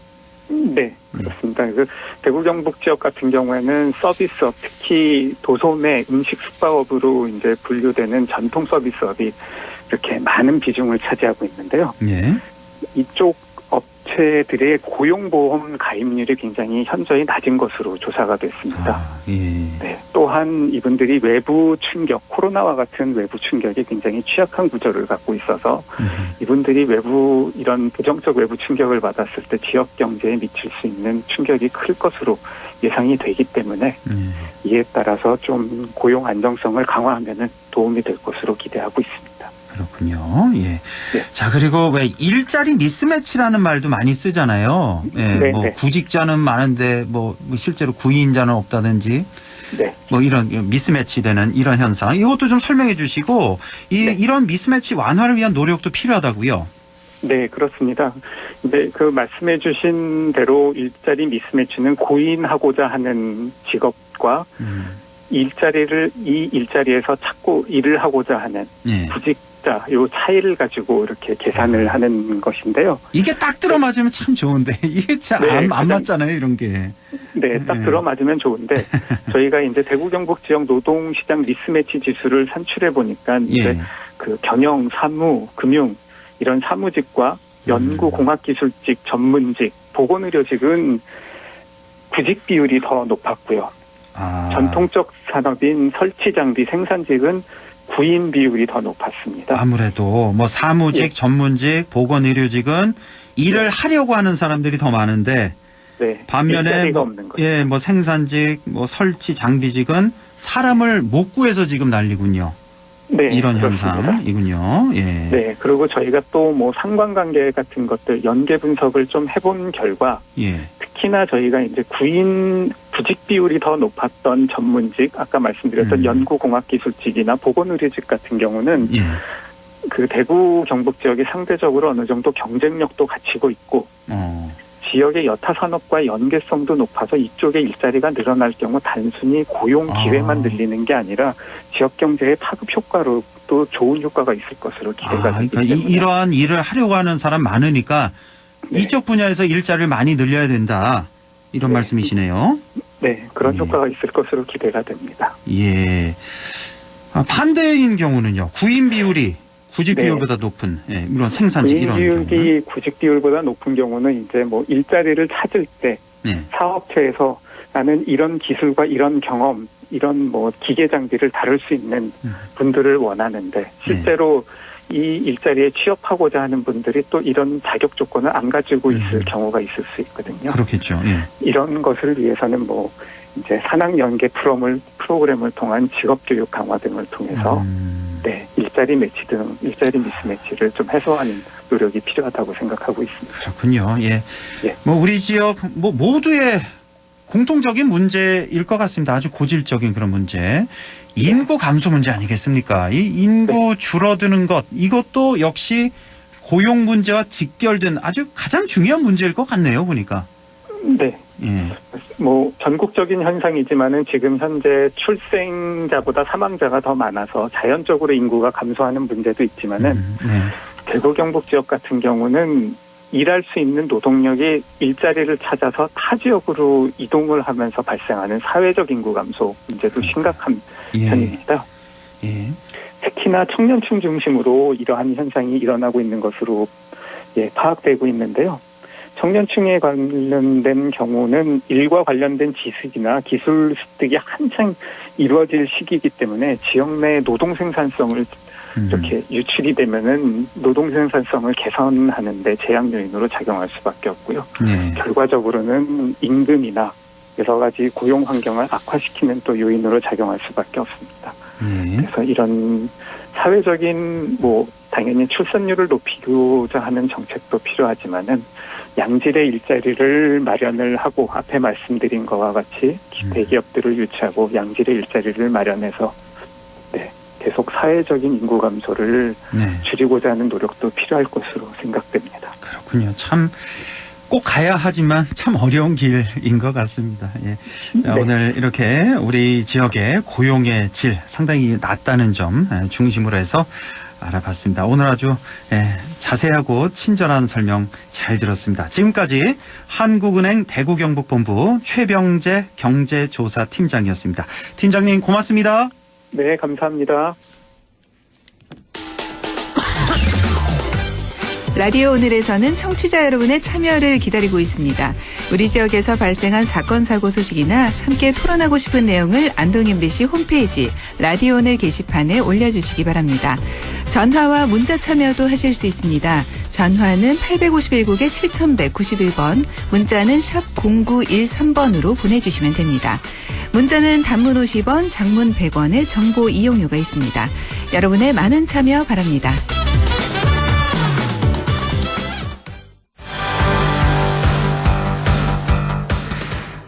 네, 그렇습니다. 그 대구 경북 지역 같은 경우에는 서비스업, 특히 도소매, 음식 숙박업으로 이제 분류되는 전통 서비스업이 이렇게 많은 비중을 차지하고 있는데요. 예. 이쪽 업체들의 고용보험 가입률이 굉장히 현저히 낮은 것으로 조사가 됐습니다. 네. 또한 이분들이 외부 충격, 코로나와 같은 외부 충격에 굉장히 취약한 구조를 갖고 있어서 이분들이 외부 이런 부정적 외부 충격을 받았을 때 지역 경제에 미칠 수 있는 충격이 클 것으로 예상이 되기 때문에 이에 따라서 좀 고용 안정성을 강화하면은 도움이 될 것으로 기대하고 있습니다. 그렇군요. 예. 자, 그리고 왜 일자리 미스매치라는 말도 많이 쓰잖아요. 예. 뭐 구직자는 많은데 뭐 실제로 구인자는 없다든지. 네. 뭐 이런 미스매치 되는 이런 현상. 이것도 좀 설명해 주시고 이런 미스매치 완화를 위한 노력도 필요하다고요. 네, 그렇습니다. 네, 그 말씀해 주신 대로 일자리 미스매치는 고인하고자 하는 직업과 이 일자리에서 찾고 일을 하고자 하는 구직자 요 차이를 가지고 이렇게 계산을 하는 것인데요. 이게 딱 들어맞으면 참 좋은데 이게 참 안 맞잖아요, 이런 게. 네, 딱 들어맞으면 좋은데 저희가 이제 대구 경북 지역 노동시장 미스매치 지수를 산출해 보니까 이제 그 경영, 사무, 금융 이런 사무직과 연구, 공학기술직, 전문직, 보건의료직은 구직 비율이 더 높았고요. 전통적 산업인 설치장비 생산직은 구인 비율이 더 높았습니다. 아무래도 뭐 사무직, 전문직, 보건의료직은 일을 하려고 하는 사람들이 더 많은데 반면에 뭐 생산직, 뭐 설치 장비직은 사람을 못 구해서 지금 난리군요. 네, 이런 그렇습니다. 현상이군요. 예. 네, 그리고 저희가 또 뭐 상관관계 같은 것들 연계 분석을 좀 해본 결과, 특히나 저희가 이제 구직 비율이 더 높았던 전문직, 아까 말씀드렸던 연구공학기술직이나 보건의료직 같은 경우는 그 대구 경북 지역이 상대적으로 어느 정도 경쟁력도 갖추고 있고, 지역의 여타 산업과 연계성도 높아서 이쪽에 일자리가 늘어날 경우 단순히 고용 기회만 늘리는 게 아니라 지역 경제의 파급 효과로 또 좋은 효과가 있을 것으로 기대가 되기 때문에 이러한 일을 하려고 하는 사람 많으니까 이쪽 분야에서 일자리를 많이 늘려야 된다. 이런 말씀이시네요. 네, 그런 효과가 있을 것으로 기대가 됩니다. 예. 반대인 경우는요. 구인 비율이 구직 비율보다 높은 이런 생산직 이런 구인 비율이 경우는? 구직 비율보다 높은 경우는 이제 뭐 일자리를 찾을 때 사업체에서 나는 이런 기술과 이런 경험, 이런 뭐 기계 장비를 다룰 수 있는 분들을 원하는데 실제로 이 일자리에 취업하고자 하는 분들이 또 이런 자격 조건을 안 가지고 있을 경우가 있을 수 있거든요. 그렇겠죠. 예. 이런 것을 위해서는 뭐 이제 산학 연계 프로그램을 통한 직업 교육 강화 등을 통해서 일자리 미스매치를 좀 해소하는 노력이 필요하다고 생각하고 있습니다. 그렇군요. 예. 뭐 우리 지역 뭐 모두의 공통적인 문제일 것 같습니다. 아주 고질적인 그런 문제. 인구 감소 문제 아니겠습니까? 이 인구 줄어드는 것 이것도 역시 고용 문제와 직결된 아주 가장 중요한 문제일 것 같네요. 보니까. 네. 뭐 전국적인 현상이지만은 지금 현재 출생자보다 사망자가 더 많아서 자연적으로 인구가 감소하는 문제도 있지만은 대구 경북 지역 같은 경우는 일할 수 있는 노동력이 일자리를 찾아서 타 지역으로 이동을 하면서 발생하는 사회적 인구 감소 문제도 심각한 편입니다. 특히나 청년층 중심으로 이러한 현상이 일어나고 있는 것으로 파악되고 있는데요. 청년층에 관련된 경우는 일과 관련된 지식이나 기술 습득이 한창 이루어질 시기이기 때문에 지역 내 노동 생산성을 이렇게 유출이 되면은 노동 생산성을 개선하는데 제약 요인으로 작용할 수밖에 없고요. 결과적으로는 임금이나 여러 가지 고용 환경을 악화시키는 또 요인으로 작용할 수밖에 없습니다. 그래서 이런 사회적인 뭐 당연히 출산율을 높이고자 하는 정책도 필요하지만은 양질의 일자리를 마련을 하고 앞에 말씀드린 것과 같이 대기업들을 유치하고 양질의 일자리를 마련해서 계속 사회적인 인구 감소를 줄이고자 하는 노력도 필요할 것으로 생각됩니다. 그렇군요. 참 꼭 가야 하지만 참 어려운 길인 것 같습니다. 자, 오늘 이렇게 우리 지역의 고용의 질 상당히 낮다는 점 중심으로 해서 알아봤습니다. 오늘 아주 자세하고 친절한 설명 잘 들었습니다. 지금까지 한국은행 대구경북본부 최병재 경제조사팀장이었습니다. 팀장님 고맙습니다. 네, 감사합니다. 라디오 오늘에서는 청취자 여러분의 참여를 기다리고 있습니다. 우리 지역에서 발생한 사건 사고 소식이나 함께 토론하고 싶은 내용을 안동 MBC 홈페이지 라디오 오늘 게시판에 올려주시기 바랍니다. 전화와 문자 참여도 하실 수 있습니다. 전화는 851국에 7191번, 문자는 샵 0913번으로 보내주시면 됩니다. 문자는 단문 50원, 장문 100원의 정보 이용료가 있습니다. 여러분의 많은 참여 바랍니다.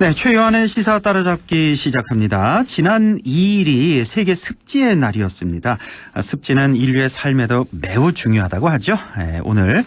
네, 최요한의 시사 따라잡기 시작합니다. 지난 2일이 세계 습지의 날이었습니다. 습지는 인류의 삶에도 매우 중요하다고 하죠. 오늘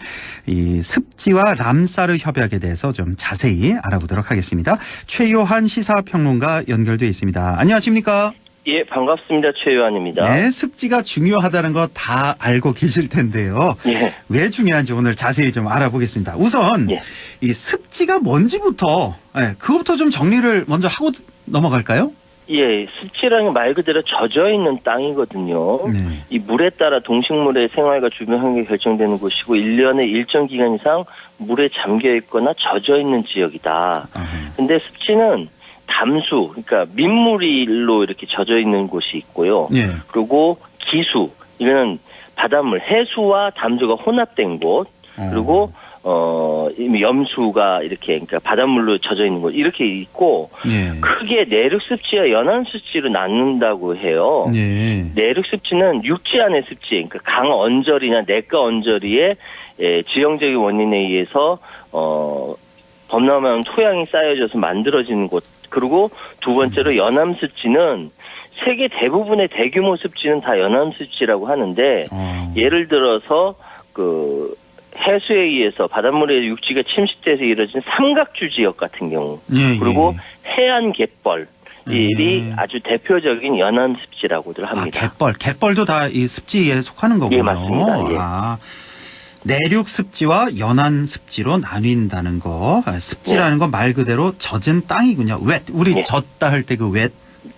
이 습지와 람사르 협약에 대해서 좀 자세히 알아보도록 하겠습니다. 최요한 시사평론가 연결돼 있습니다. 안녕하십니까? 예, 반갑습니다. 최요한입니다. 네, 습지가 중요하다는 거 다 알고 계실 텐데요. 예. 왜 중요한지 오늘 자세히 좀 알아보겠습니다. 우선 예. 이 습지가 뭔지부터 그것부터 좀 정리를 먼저 하고 넘어갈까요? 예, 습지라는 게 말 그대로 젖어 있는 땅이거든요. 네. 이 물에 따라 동식물의 생활과 주변 환경이 결정되는 곳이고 1년에 일정 기간 이상 물에 잠겨 있거나 젖어 있는 지역이다. 근데 습지는 담수, 그러니까 민물로 이렇게 젖어 있는 곳이 있고요. 네. 그리고 기수, 이거는 바닷물, 해수와 담수가 혼합된 곳. 그리고 염수가 이렇게, 그러니까 바닷물로 젖어 있는 곳, 이렇게 있고, 네. 크게 내륙 습지와 연안 습지로 나눈다고 해요. 네. 내륙 습지는 육지 안의 습지, 그러니까 강 언저리나 내과 언저리의 지형적인 원인에 의해서, 범람한 토양이 쌓여져서 만들어지는 곳. 그리고 두 번째로 연암 습지는 세계 대부분의 대규모 습지는 다 연암 습지라고 하는데, 예를 들어서 그 해수에 의해서 바닷물의 육지가 침식돼서 이루어진 삼각주 지역 같은 경우, 그리고 해안 갯벌이 아주 대표적인 연안 습지라고들 합니다. 갯벌도 다 이 습지에 속하는 거군요. 예, 맞습니다. 예. 내륙 습지와 연안 습지로 나뉜다는 거. 습지라는 건 말 그대로 젖은 땅이군요. 우리 젖다 할 때 그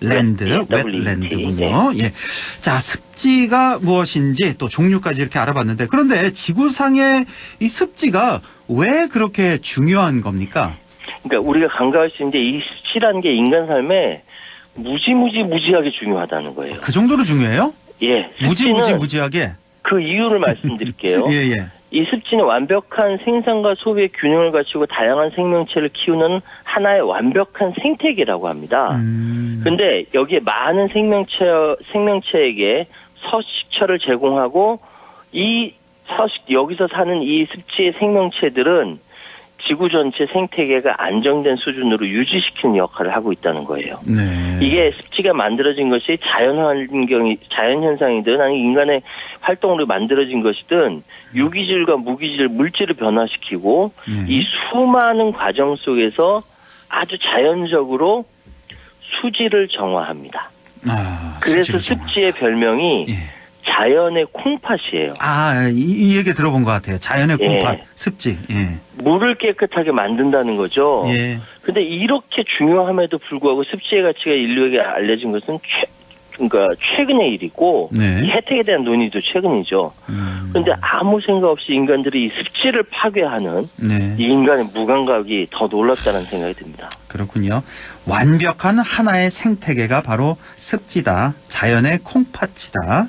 웻랜드군요. 예. 자, 습지가 무엇인지 또 종류까지 이렇게 알아봤는데, 그런데 지구상의 이 습지가 왜 그렇게 중요한 겁니까? 그러니까 우리가 간과할 수 있는데 이 습지라는 게 인간 삶에 무지하게 중요하다는 거예요. 그 정도로 중요해요? 예. 무지하게? 그 이유를 말씀드릴게요. 예. 이 습지는 완벽한 생산과 소비의 균형을 갖추고 다양한 생명체를 키우는 하나의 완벽한 생태계라고 합니다. 그런데 여기에 많은 생명체에게 서식처를 제공하고 여기서 사는 이 습지의 생명체들은 지구 전체 생태계가 안정된 수준으로 유지시키는 역할을 하고 있다는 거예요. 네. 이게 습지가 만들어진 것이 자연현상이든 아니면 인간의 활동으로 만들어진 것이든 유기질과 무기질 물질을 변화시키고 이 수많은 과정 속에서 아주 자연적으로 수질을 정화합니다. 그래서 습지의 별명이 자연의 콩팥이에요. 이 얘기 들어본 것 같아요. 자연의 콩팥, 습지. 물을 깨끗하게 만든다는 거죠. 근데 이렇게 중요함에도 불구하고 습지의 가치가 인류에게 알려진 것은 최근의 일이고, 이 혜택에 대한 논의도 최근이죠. 그런데 아무 생각 없이 인간들이 이 습지를 파괴하는 이 인간의 무감각이 더 놀랍다는 생각이 듭니다. 그렇군요. 완벽한 하나의 생태계가 바로 습지다. 자연의 콩팥이다.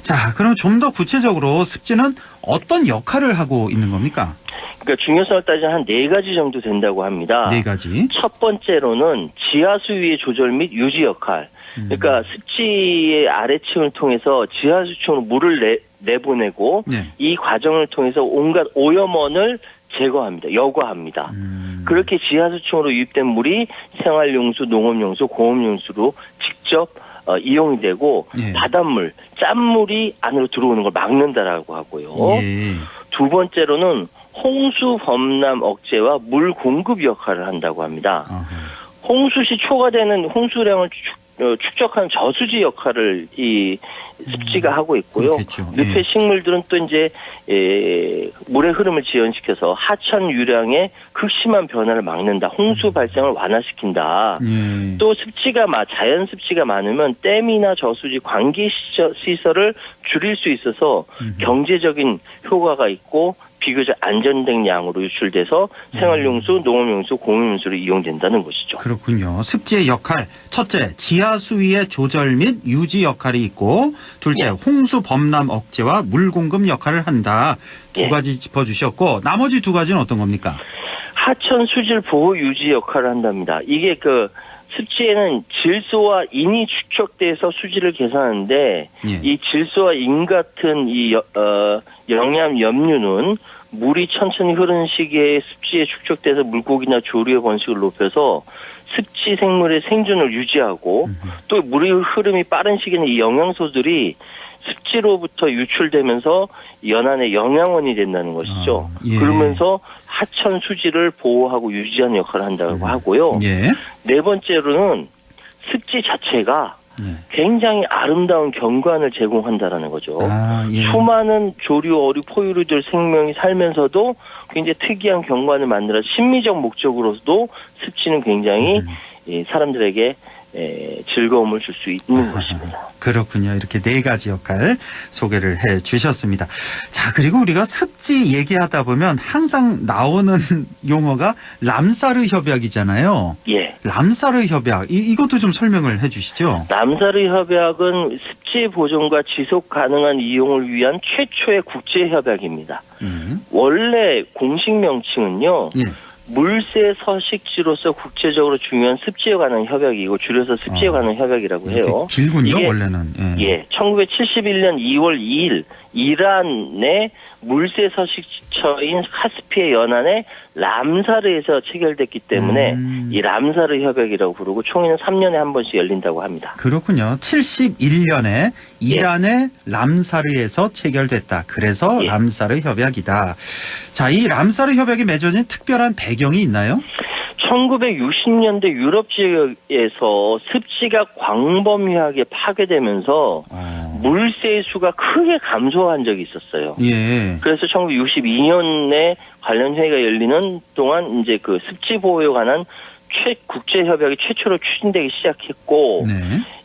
자, 그럼 좀 더 구체적으로 습지는 어떤 역할을 하고 있는 겁니까? 그러니까 중요성을 따지면 한 4가지 정도 된다고 합니다. 4가지. 첫 번째로는 지하수위의 조절 및 유지 역할. 그러니까 습지의 아래층을 통해서 지하수층으로 물을 내보내고 이 과정을 통해서 온갖 오염원을 제거합니다. 여과합니다. 그렇게 지하수층으로 유입된 물이 생활용수, 농업용수, 공업용수로 직접 이용이 되고 바닷물, 짠물이 안으로 들어오는 걸 막는다라고 하고요. 두 번째로는 홍수 범람 억제와 물 공급 역할을 한다고 합니다. 홍수 시 초과되는 홍수량을 축적하는 저수지 역할을 이 습지가 하고 있고요. 늪의 식물들은 또 이제 물의 흐름을 지연시켜서 하천 유량의 극심한 변화를 막는다. 홍수 발생을 완화시킨다. 또 자연 습지가 많으면 댐이나 저수지 관계 시설을 줄일 수 있어서 경제적인 효과가 있고 비교적 안전된 양으로 유출돼서 생활용수, 농업용수, 공업용수로 이용된다는 것이죠. 그렇군요. 습지의 역할. 첫째, 지하수위의 조절 및 유지 역할이 있고, 둘째, 홍수 범람 억제와 물 공급 역할을 한다. 두 가지 짚어주셨고, 나머지 2가지는 어떤 겁니까? 하천 수질 보호 유지 역할을 한답니다. 이게 그 습지에는 질소와 인이 축적돼서 수질을 계산하는데 이 질소와 인 같은 이 영양 염류는 물이 천천히 흐르는 시기에 습지에 축적돼서 물고기나 조류의 번식을 높여서 습지 생물의 생존을 유지하고 또 물의 흐름이 빠른 시기에는 이 영양소들이 습지로부터 유출되면서 연안의 영양원이 된다는 것이죠. 그러면서 하천 수질을 보호하고 유지하는 역할을 한다고 하고요. 네 번째로는 습지 자체가 굉장히 아름다운 경관을 제공한다라는 거죠. 수많은 조류, 어류, 포유류들 생명이 살면서도 굉장히 특이한 경관을 만들어 심미적 목적으로도 습지는 굉장히 사람들에게 즐거움을 줄 수 있는 것입니다. 그렇군요. 이렇게 네 가지 역할 소개를 해 주셨습니다. 자, 그리고 우리가 습지 얘기하다 보면 항상 나오는 용어가 람사르 협약이잖아요. 예. 람사르 협약, 이것도 좀 설명을 해 주시죠. 람사르 협약은 습지 보존과 지속 가능한 이용을 위한 최초의 국제 협약입니다. 원래 공식 명칭은요. 물새 서식지로서 국제적으로 중요한 습지에 관한 협약이고 줄여서 습지에 관한 협약이라고 해요. 길군요, 원래는. 예, 1971년 2월 2일 이란의 물새 서식처인 카스피해 연안의 람사르에서 체결됐기 때문에 이 람사르 협약이라고 부르고 총회는 3년에 한 번씩 열린다고 합니다. 그렇군요. 71년에 이란의 람사르에서 체결됐다. 그래서 람사르 협약이다. 자, 이 람사르 협약이 맺어진 특별한 배경이 있나요? 1960년대 유럽 지역에서 습지가 광범위하게 파괴되면서 물새의 수가 크게 감소한 적이 있었어요. 그래서 1962년에 관련 회의가 열리는 동안 이제 그 습지 보호에 관한 국제 협약이 최초로 추진되기 시작했고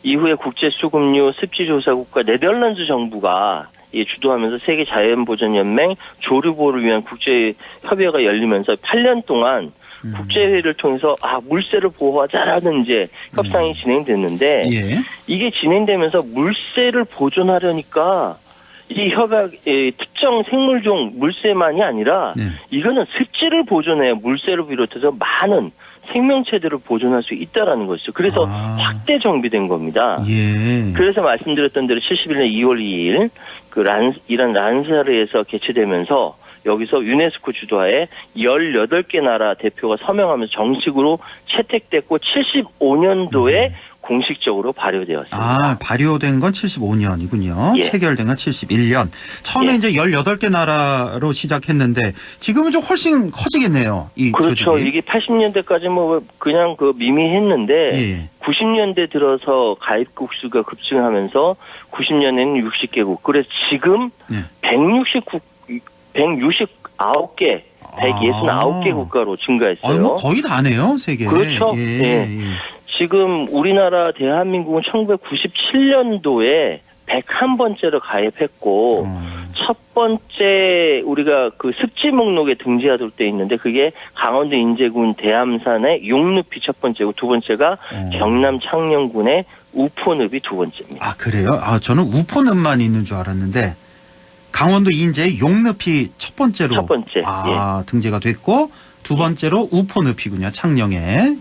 이후에 국제 수급류 습지 조사 국가 네덜란드 정부가 주도하면서 세계 자연보전연맹 조류보호를 위한 국제 협의회가 열리면서 8년 동안 국제회의를 통해서 물새를 보호하자라는 이제 협상이 진행됐는데 이게 진행되면서 물새를 보존하려니까 이 협약의 특정 생물종 물새만이 아니라 이거는 습지를 보존해야 물새를 비롯해서 많은 생명체들을 보존할 수 있다라는 것이죠. 그래서 확대 정비된 겁니다. 그래서 말씀드렸던 대로 71년 2월 2일 그 이란 람사르에서 개최되면서 여기서 유네스코 주도하에 18개 나라 대표가 서명하면서 정식으로 채택됐고 75년도에 공식적으로 발효되었습니다. 발효된 건 75년이군요. 체결된 건 71년. 처음에 이제 18개 나라로 시작했는데 지금은 좀 훨씬 커지겠네요. 그렇죠. 조직이. 이게 80년대까지 뭐 그냥 그 미미했는데 90년대 들어서 가입국 수가 급증하면서 90년에는 60개국. 그래서 지금 169개, 169개 국가로 증가했어요. 뭐 거의 다네요, 세계. 그렇죠. 지금 우리나라 대한민국은 1997년도에 101번째로 가입했고 첫 번째 우리가 그 습지 목록에 등재하도록 돼 있는데 그게 강원도 인제군 대암산의 용늪이 첫 번째고 두 번째가 경남 창녕군의 우포늪이 두 번째입니다. 그래요? 저는 우포늪만 있는 줄 알았는데 강원도 인제의 용늪이 첫 번째로 등재가 됐고 두 번째로 우포늪이군요. 창녕에.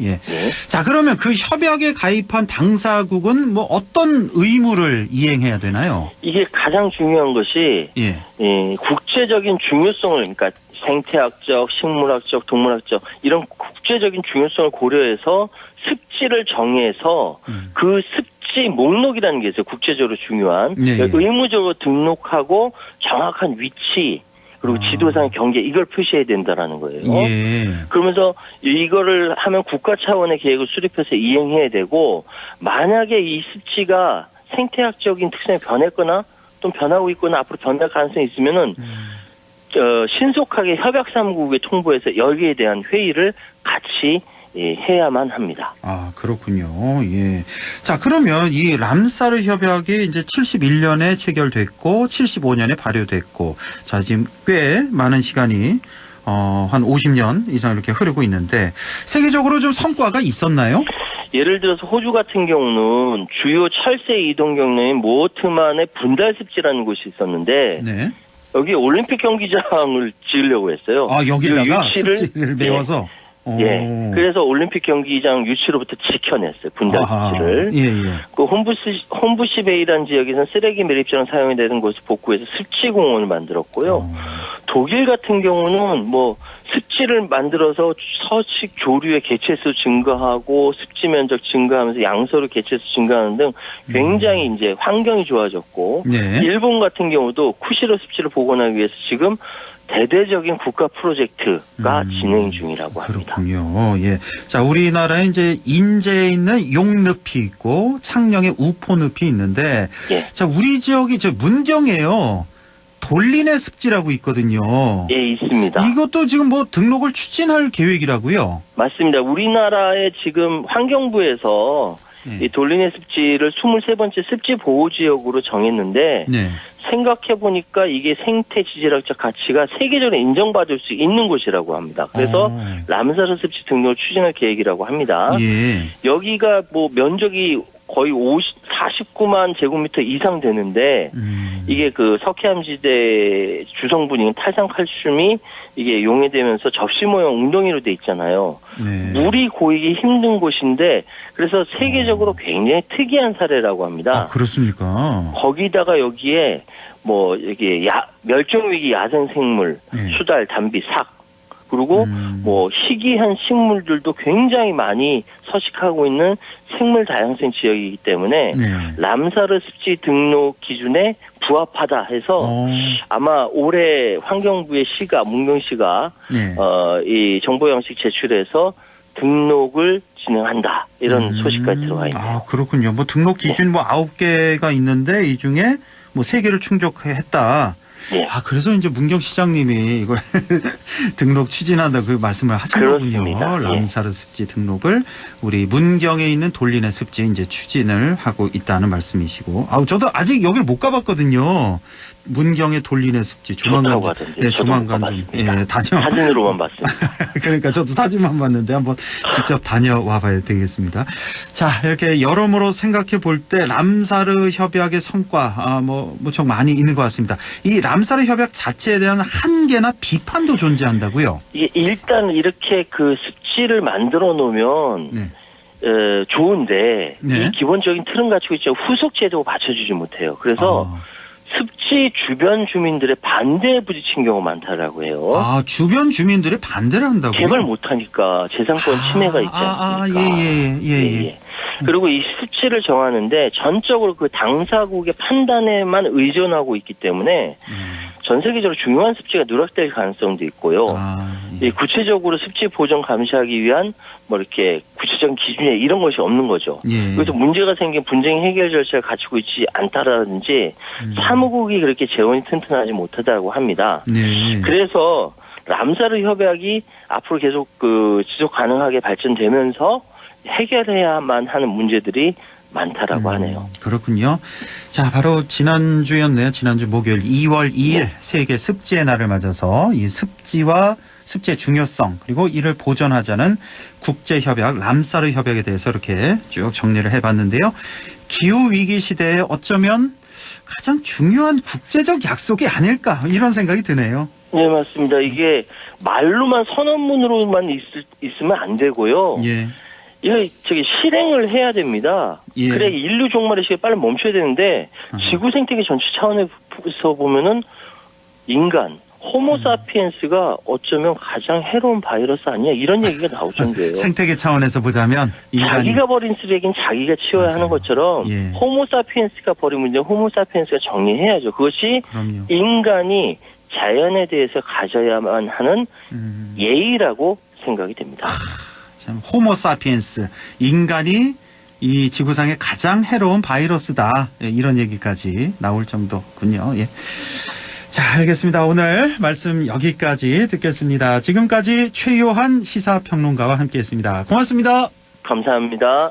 자, 그러면 그 협약에 가입한 당사국은 뭐 어떤 의무를 이행해야 되나요? 이게 가장 중요한 것이 국제적인 중요성을 그러니까 생태학적, 식물학적, 동물학적 이런 국제적인 중요성을 고려해서 습지를 정해서 그 습지 목록이라는 게 있어요. 국제적으로 중요한 의무적으로 등록하고 정확한 위치 그리고 지도상의 경계 이걸 표시해야 된다라는 거예요. 그러면서 이거를 하면 국가 차원의 계획을 수립해서 이행해야 되고 만약에 이 습지가 생태학적인 특성이 변했거나 또 변하고 있거나 앞으로 변할 가능성이 있으면은 신속하게 협약 3국에 통보해서 여기에 대한 회의를 같이 해야만 합니다. 그렇군요. 자, 그러면 이 람사르 협약이 이제 71년에 체결됐고 75년에 발효됐고 자, 지금 꽤 많은 시간이 한 50년 이상 이렇게 흐르고 있는데 세계적으로 좀 성과가 있었나요? 예를 들어서 호주 같은 경우는 주요 철새 이동 경로인 모어트만의 분달 습지라는 곳이 있었는데 여기 올림픽 경기장을 지으려고 했어요. 아, 여기다가 유치를 습지를 메워서? 예. 그래서 올림픽 경기장 유치로부터 지켜냈어요. 분당 습지를. 그 홈부시베이라는 지역에서는 쓰레기 매립처럼 사용이 되는 곳을 복구해서 습지공원을 만들었고요. 독일 같은 경우는 뭐 습지를 만들어서 서식 조류의 개체수 증가하고 습지 면적 증가하면서 양서류 개체수 증가하는 등 굉장히 이제 환경이 좋아졌고 일본 같은 경우도 쿠시로 습지를 복원하기 위해서 지금 대대적인 국가 프로젝트가 진행 중이라고 합니다. 그렇군요. 예. 자, 우리나라에 이제 인제에 있는 용늪이 있고 창녕에 우포늪이 있는데, 자, 우리 지역이 저 문경에요. 돌리네 습지라고 있거든요. 예, 있습니다. 이것도 지금 뭐 등록을 추진할 계획이라고요? 맞습니다. 우리나라의 지금 환경부에서 이 돌리네 습지를 23번째 습지 보호지역으로 정했는데 생각해보니까 이게 생태 지질학적 가치가 세계적으로 인정받을 수 있는 곳이라고 합니다. 그래서 람사르 습지 등록을 추진할 계획이라고 합니다. 여기가 뭐 면적이 거의 49만 제곱미터 이상 되는데 이게 그 석회암지대 주성분인 탈산칼슘이 이게 용해되면서 접시 모형 웅덩이로 돼 있잖아요. 물이 고이기 힘든 곳인데 그래서 세계적으로 굉장히 특이한 사례라고 합니다. 아, 그렇습니까? 거기다가 여기에 뭐 이게 멸종위기 야생생물, 수달, 담비, 삭 그리고 뭐 희귀한 식물들도 굉장히 많이 서식하고 있는 생물 다양성 지역이기 때문에 람사르 습지 등록 기준에 부합하다 해서 아마 올해 환경부의 문경시가 이 정보 양식 제출해서 등록을 진행한다 이런 소식까지 들어와 있네요. 아, 그렇군요. 뭐 등록 기준 뭐 9개가 있는데 이 중에 뭐 3개를 충족했다. 아, 그래서 이제 문경시장님이 이걸 등록 추진한다 그 말씀을 하신 거군요. 람사르 습지 등록을 우리 문경에 있는 돌리네 습지에 이제 추진을 하고 있다는 말씀이시고. 아, 저도 아직 여기를 못 가봤거든요. 문경의 돌리네 습지 조만간 조만간 좀 사진으로만 봤습니다. 그러니까 저도 사진만 봤는데 한번 직접 다녀와 봐야 되겠습니다. 자, 이렇게 여러모로 생각해 볼 때 람사르 협약의 성과 뭐 무척 많이 있는 것 같습니다. 이 람사르 협약 자체에 대한 한계나 비판도 존재한다고요? 일단 이렇게 그 습지를 만들어 놓으면 좋은데 이 기본적인 틀은 갖추고 있지만 후속 제도가 받쳐주지 못해요. 그래서 습지 주변 주민들의 반대에 부딪힌 경우가 많다라고 해요. 아, 주변 주민들이 반대를 한다고요? 개발 못하니까 재산권 침해가 있지 않습니까? 그리고 이 습지를 정하는데 전적으로 그 당사국의 판단에만 의존하고 있기 때문에 전 세계적으로 중요한 습지가 누락될 가능성도 있고요. 이 구체적으로 습지 보존 감시하기 위한 뭐 이렇게 구체적인 기준에 이런 것이 없는 거죠. 그래서 문제가 생긴 분쟁 해결 절차를 갖추고 있지 않다라든지 사무국이 그렇게 재원이 튼튼하지 못하다고 합니다. 그래서 람사르 협약이 앞으로 계속 그 지속 가능하게 발전되면서 해결해야만 하는 문제들이 많다라고 하네요. 그렇군요. 자, 바로 지난주였네요. 지난주 목요일 2월 2일 세계 습지의 날을 맞아서 이 습지와 습지의 중요성 그리고 이를 보존하자는 국제협약 람사르 협약에 대해서 이렇게 쭉 정리를 해봤는데요. 기후위기 시대에 어쩌면 가장 중요한 국제적 약속이 아닐까 이런 생각이 드네요. 네, 맞습니다. 이게 말로만 선언문으로만 있으면 안 되고요. 이거 실행을 해야 됩니다. 그래 인류 종말의 시기에 빨리 멈춰야 되는데 지구 생태계 전체 차원에서 보면은 인간 호모사피엔스가 어쩌면 가장 해로운 바이러스 아니야 이런 얘기가 나올 정도예요. 생태계 차원에서 보자면 인간이 자기가 버린 쓰레기는 자기가 치워야 하는 것처럼 호모사피엔스가 버린 문제 호모사피엔스가 정리해야죠. 그것이 인간이 자연에 대해서 가져야만 하는 예의라고 생각이 됩니다. 참 호모사피엔스 인간이 이 지구상의 가장 해로운 바이러스다 이런 얘기까지 나올 정도군요. 자, 알겠습니다. 오늘 말씀 여기까지 듣겠습니다. 지금까지 최요한 시사평론가와 함께했습니다. 고맙습니다. 감사합니다.